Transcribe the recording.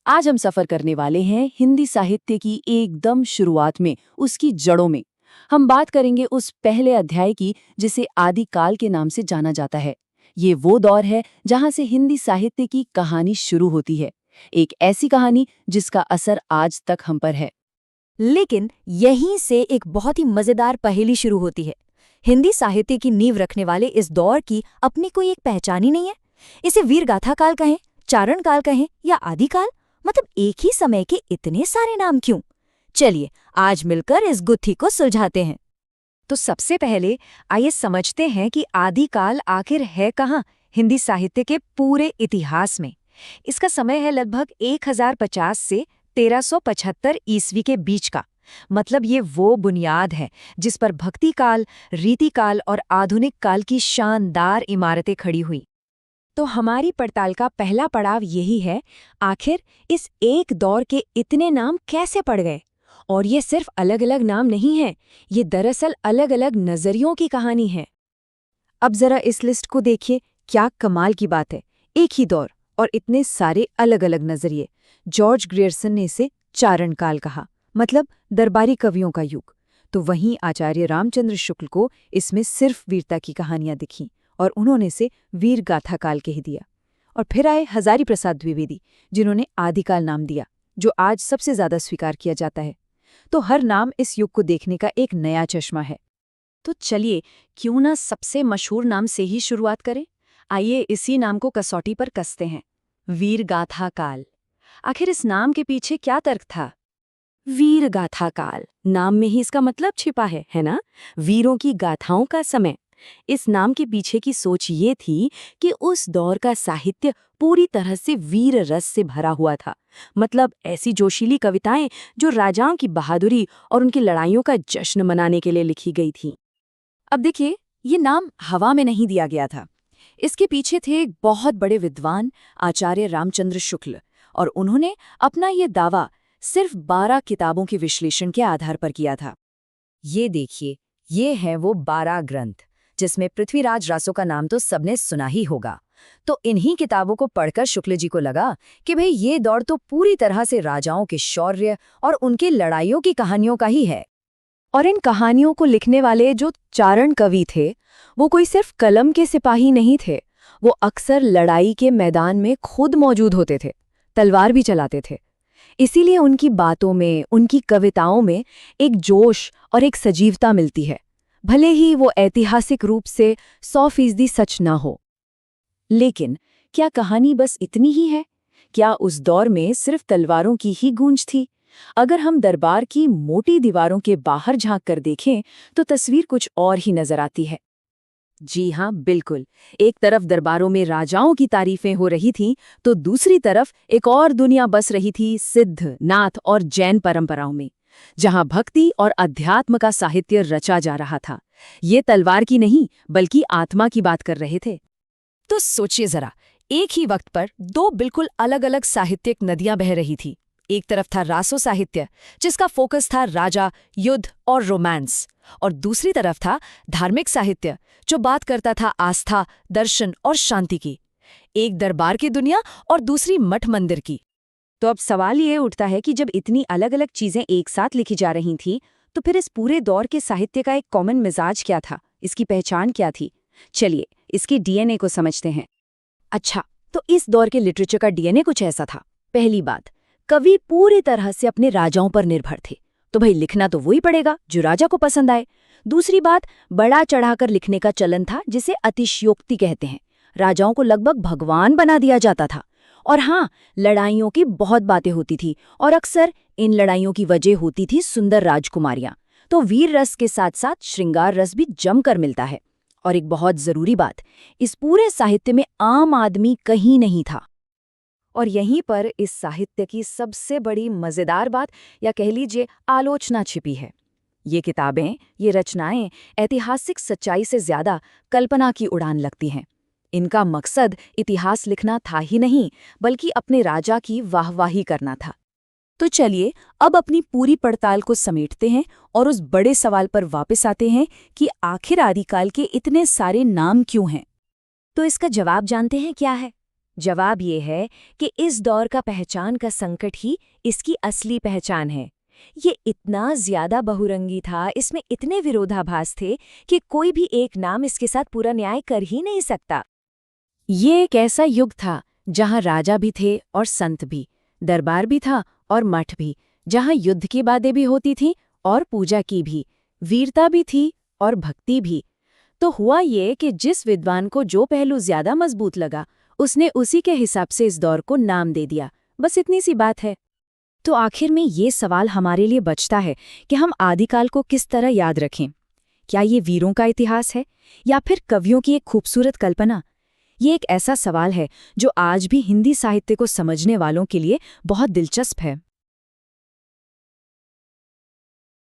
आज हम सफर करने वाले हैं हिंदी साहित्य की एकदम शुरुआत में, उसकी जड़ों में। हम बात करेंगे उस पहले अध्याय की जिसे आदिकाल के नाम से जाना जाता है। ये वो दौर है जहां से हिंदी साहित्य की कहानी शुरू होती है, एक ऐसी कहानी जिसका असर आज तक हम पर है। लेकिन यहीं से एक बहुत ही मजेदार पहेली शुरू होती है। हिंदी साहित्य की नींव रखने वाले इस दौर की अपनी कोई एक पहचान ही नहीं है। इसे वीर गाथा काल कहें, चारण काल कहें या आदिकाल, मतलब एक ही समय के इतने सारे नाम क्यों? चलिए आज मिलकर इस गुत्थी को सुलझाते हैं। तो सबसे पहले आइए समझते हैं कि आदिकाल आखिर है कहाँ हिंदी साहित्य के पूरे इतिहास में। इसका समय है लगभग 1050 से 1375 ईस्वी के बीच का। मतलब ये वो बुनियाद है जिस पर भक्ति काल, रीति काल और आधुनिक काल की शानदार इमारतें खड़ी हुई। तो हमारी पड़ताल का पहला पड़ाव यही है, आखिर इस एक दौर के इतने नाम कैसे पड़ गए? और ये सिर्फ अलग अलग नाम नहीं है, ये दरअसल अलग अलग नजरियों की कहानी है। अब जरा इस लिस्ट को देखिए, क्या कमाल की बात है। एक ही दौर और इतने सारे अलग अलग नजरिए। जॉर्ज ग्रियर्सन ने इसे चारण काल कहा, मतलब दरबारी कवियों का युग। तो वहीं आचार्य रामचंद्र शुक्ल को इसमें सिर्फ वीरता की कहानियां दिखीं और उन्होंने इसे वीर गाथा काल कह दिया। और फिर आए हजारी प्रसाद द्विवेदी, जिन्होंने आदिकाल नाम दिया, जो आज सबसे ज्यादा स्वीकार किया जाता है। तो हर नाम इस युग को देखने का एक नया चश्मा है। तो चलिए क्यों ना सबसे मशहूर नाम से ही शुरुआत करें। आइए इसी नाम को कसौटी पर कसते हैं, वीर गाथा काल। आखिर इस नाम के पीछे क्या तर्क था? वीर गाथा काल, नाम में ही इसका मतलब छिपा है ना? वीरों की गाथाओं का समय। इस नाम के पीछे की सोच ये थी कि उस दौर का साहित्य पूरी तरह से वीर रस से भरा हुआ था। मतलब ऐसी जोशीली कविताएं जो राजाओं की बहादुरी और उनकी लड़ाइयों का जश्न मनाने के लिए लिखी गई थीं। अब देखिए, ये नाम हवा में नहीं दिया गया था। इसके पीछे थे एक बहुत बड़े विद्वान आचार्य रामचंद्र शुक्ल, और उन्होंने अपना ये दावा सिर्फ 12 किताबों के विश्लेषण के आधार पर किया था। ये देखिए, ये है वो 12 ग्रंथ जिसमें पृथ्वीराज रासो का नाम तो सबने सुना ही होगा। तो इन्हीं किताबों को पढ़कर शुक्ल जी को लगा कि भाई ये दौर तो पूरी तरह से राजाओं के शौर्य और उनके लड़ाइयों की कहानियों का ही है। और इन कहानियों को लिखने वाले जो चारण कवि थे, वो कोई सिर्फ कलम के सिपाही नहीं थे। वो अक्सर लड़ाई के मैदान में खुद मौजूद होते थे, तलवार भी चलाते थे। इसीलिए उनकी बातों में, उनकी कविताओं में एक जोश और एक सजीवता मिलती है, भले ही वो ऐतिहासिक रूप से 100% सच ना हो। लेकिन क्या कहानी बस इतनी ही है? क्या उस दौर में सिर्फ तलवारों की ही गूंज थी? अगर हम दरबार की मोटी दीवारों के बाहर झांक कर देखें तो तस्वीर कुछ और ही नजर आती है। जी हाँ, बिल्कुल। एक तरफ दरबारों में राजाओं की तारीफें हो रही थीं, तो दूसरी तरफ एक और दुनिया बस रही थी सिद्ध, नाथ और जैन परंपराओं में, जहां भक्ति और अध्यात्म का साहित्य रचा जा रहा था। ये तलवार की नहीं, बल्कि आत्मा की बात कर रहे थे। तो सोचिए जरा, एक ही वक्त पर दो बिल्कुल अलग-अलग साहित्यिक नदियां बह रही थी। एक तरफ था रासो साहित्य, जिसका फोकस था राजा, युद्ध और रोमांस, और दूसरी तरफ था धार्मिक साहित्य, जो बात करता था आस्था, दर्शन और शांति की। एक दरबार की दुनिया और दूसरी मठ मंदिर की। तो अब सवाल ये उठता है कि जब इतनी अलग अलग चीजें एक साथ लिखी जा रही थीं, तो फिर इस पूरे दौर के साहित्य का एक कॉमन मिजाज क्या था? इसकी पहचान क्या थी? चलिए इसके डीएनए को समझते हैं। अच्छा, तो इस दौर के लिटरेचर का डीएनए कुछ ऐसा था। पहली बात, कवि पूरी तरह से अपने राजाओं पर निर्भर थे, तो भाई लिखना तो वही पड़ेगा जो राजा को पसंद आए। दूसरी बात, बड़ा चढ़ाकर लिखने का चलन था, जिसे अतिशयोक्ति कहते हैं। राजाओं को लगभग भगवान बना दिया जाता था। और हाँ, लड़ाइयों की बहुत बातें होती थी, और अक्सर इन लड़ाइयों की वजह होती थी सुंदर राजकुमारियां। तो वीर रस के साथ साथ श्रृंगार रस भी जमकर मिलता है। और एक बहुत जरूरी बात, इस पूरे साहित्य में आम आदमी कहीं नहीं था। और यहीं पर इस साहित्य की सबसे बड़ी मजेदार बात, या कह लीजिए आलोचना, छिपी है। ये किताबें, ये रचनाएं ऐतिहासिक सच्चाई से ज्यादा कल्पना की उड़ान लगती हैं। इनका मकसद इतिहास लिखना था ही नहीं, बल्कि अपने राजा की वाहवाही करना था। तो चलिए अब अपनी पूरी पड़ताल को समेटते हैं और उस बड़े सवाल पर वापस आते हैं कि आखिर आदिकाल के इतने सारे नाम क्यों हैं। तो इसका जवाब जानते हैं क्या है? जवाब ये है कि इस दौर का पहचान का संकट ही इसकी असली पहचान है। ये इतना ज्यादा बहुरंगी था, इसमें इतने विरोधाभास थे कि कोई भी एक नाम इसके साथ पूरा न्याय कर ही नहीं सकता। ये एक ऐसा युग था जहां राजा भी थे और संत भी, दरबार भी था और मठ भी, जहां युद्ध की बातें भी होती थीं और पूजा की भी, वीरता भी थी और भक्ति भी। तो हुआ ये कि जिस विद्वान को जो पहलू ज्यादा मजबूत लगा, उसने उसी के हिसाब से इस दौर को नाम दे दिया। बस इतनी सी बात है। तो आखिर में ये सवाल हमारे लिए बचता है कि हम आदिकाल को किस तरह याद रखें। क्या ये वीरों का इतिहास है या फिर कवियों की एक खूबसूरत कल्पना? ये एक ऐसा सवाल है जो आज भी हिंदी साहित्य को समझने वालों के लिए बहुत दिलचस्प है।